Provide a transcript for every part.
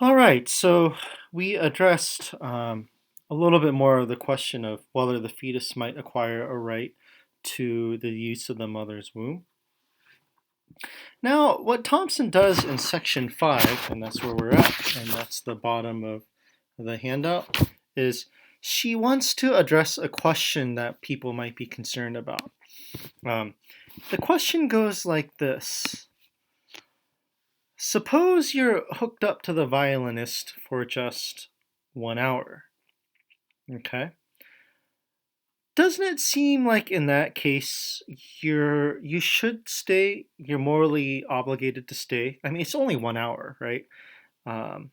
All right, so we addressed a little bit more of the question of whether the fetus might acquire a right to the use of the mother's womb. Now, what Thompson does in section 5, and that's where we're at, and that's the bottom of the handout, is she wants to address a question that people might be concerned about. Um, the question goes like this. Suppose you're hooked up to the violinist for just 1 hour. Okay. Doesn't it seem like in that case you should stay? You're morally obligated to stay. I mean, it's only 1 hour, right? Um,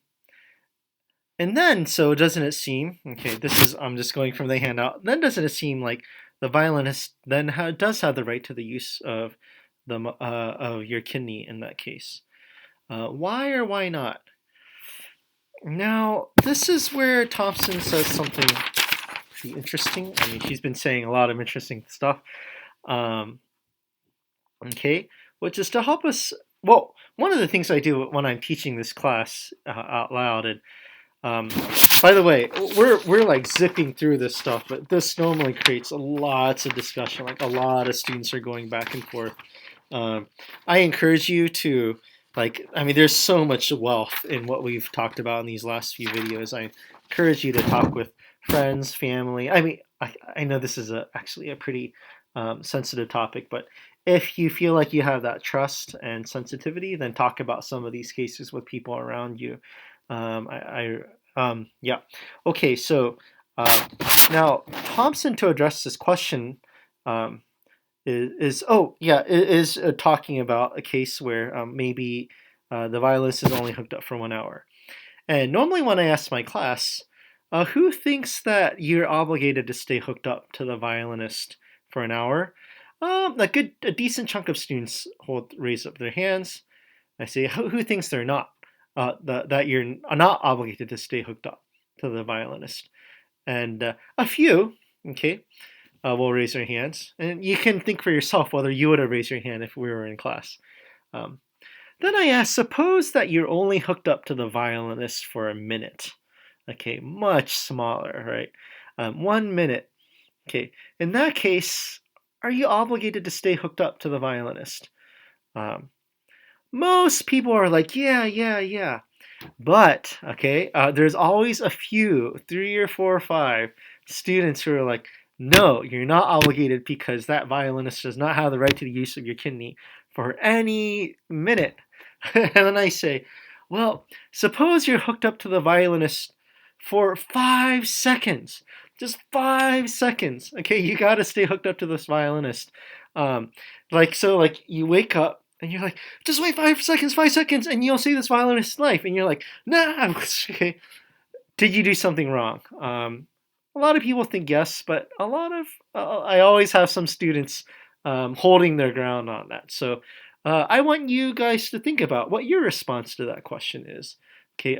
and then, so doesn't it seem? Okay, this is I'm just going from the handout. Then doesn't it seem like the violinist then does have the right to the use of of your kidney in that case? Why or why not? Now, this is where Thompson says something pretty interesting. I mean, she's been saying a lot of interesting stuff. Um, okay, which is to help us. Well, one of the things I do when I'm teaching this class out loud, and um, by the way, we're like zipping through this stuff, but this normally creates lots of discussion. Like a lot of students are going back and forth. Um, I encourage you to I mean, there's so much wealth in what we've talked about in these last few videos. I encourage you to talk with friends, family. I mean, I know this is actually a pretty sensitive topic, but if you feel like you have that trust and sensitivity, then talk about some of these cases with people around you. Yeah. Okay, so uh, now Thompson, to address this question, um, oh yeah, is talking about a case where maybe the violinist is only hooked up for 1 hour. And normally when I ask my class, who thinks that you're obligated to stay hooked up to the violinist for an hour? A decent chunk of students raise up their hands. I say, who thinks they're not, that you're not obligated to stay hooked up to the violinist? And a few, okay, will raise their hands. And you can think for yourself whether you would have raised your hand if we were in class. Um, then I asked, suppose that you're only hooked up to the violinist for a minute. Okay, much smaller, right? 1 minute. Okay, in that case, are you obligated to stay hooked up to the violinist? Um, Most people are like, yeah, yeah, yeah. But, okay, there's always a few, 3 or 4 or 5 students who are like, no, you're not obligated because that violinist does not have the right to the use of your kidney for any minute. And then I say, well, suppose you're hooked up to the violinist for 5 seconds. Just 5 seconds. Okay, you got to stay hooked up to this violinist. Um, like you wake up and you're like, just wait 5 seconds, 5 seconds, and you'll see this violinist's life. And you're like, nah, okay. Did you do something wrong? A lot of people think yes, but I always have some students holding their ground on that. So I want you guys to think about what your response to that question is. Okay,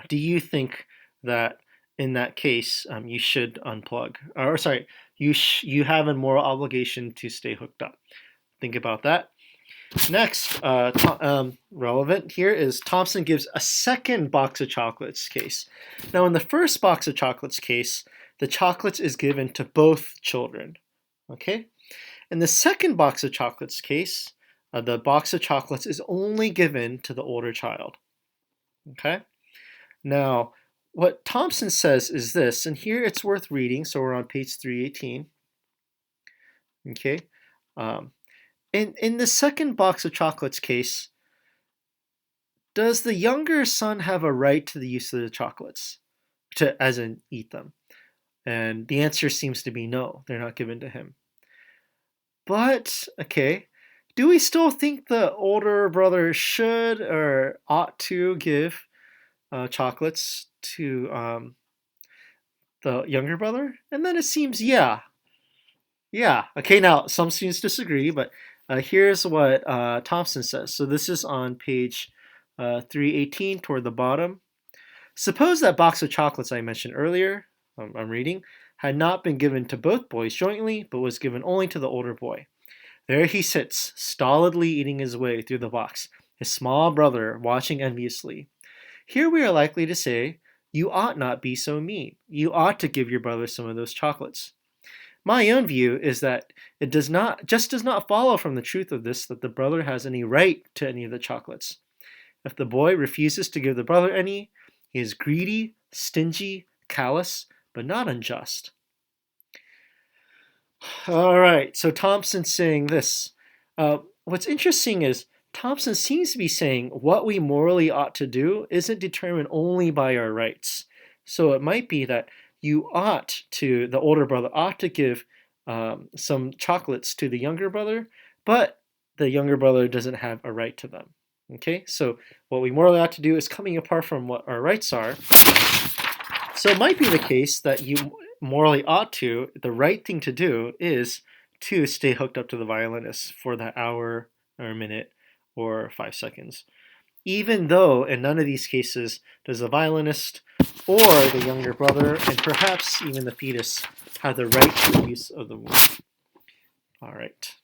do you think that in that case you should unplug? Or sorry, you have a moral obligation to stay hooked up. Think about that. Next, relevant here is Thompson gives a second box of chocolates case. Now, in the first box of chocolates case, the chocolates is given to both children. Okay? In the second box of chocolates case, the box of chocolates is only given to the older child. Okay? Now, what Thompson says is this, and here it's worth reading, so we're on page 318. Okay? Um, in the second box of chocolates case, does the younger son have a right to the use of the chocolates, as in eat them? And the answer seems to be no, they're not given to him. But, okay, do we still think the older brother should or ought to give chocolates to the younger brother? And then it seems, yeah. Yeah. Okay, now some students disagree, but here's what Thompson says. So this is on page 318 toward the bottom. Suppose that box of chocolates I mentioned earlier, I'm reading, had not been given to both boys jointly, but was given only to the older boy. There he sits, stolidly eating his way through the box, his small brother watching enviously. Here we are likely to say, you ought not be so mean. You ought to give your brother some of those chocolates. My own view is that it does not follow from the truth of this that the brother has any right to any of the chocolates. If the boy refuses to give the brother any, he is greedy, stingy, callous, but not unjust. All right, so Thompson's saying this. What's interesting is Thompson seems to be saying what we morally ought to do isn't determined only by our rights. So it might be that the older brother ought to give some chocolates to the younger brother, but the younger brother doesn't have a right to them. Okay, so what we morally ought to do is coming apart from what our rights are. So it might be the case that you morally ought to, the right thing to do is to stay hooked up to the violinist for that hour or a minute or 5 seconds. Even though in none of these cases does the violinist or the younger brother, and perhaps even the fetus, have the right to the use of the womb. All right.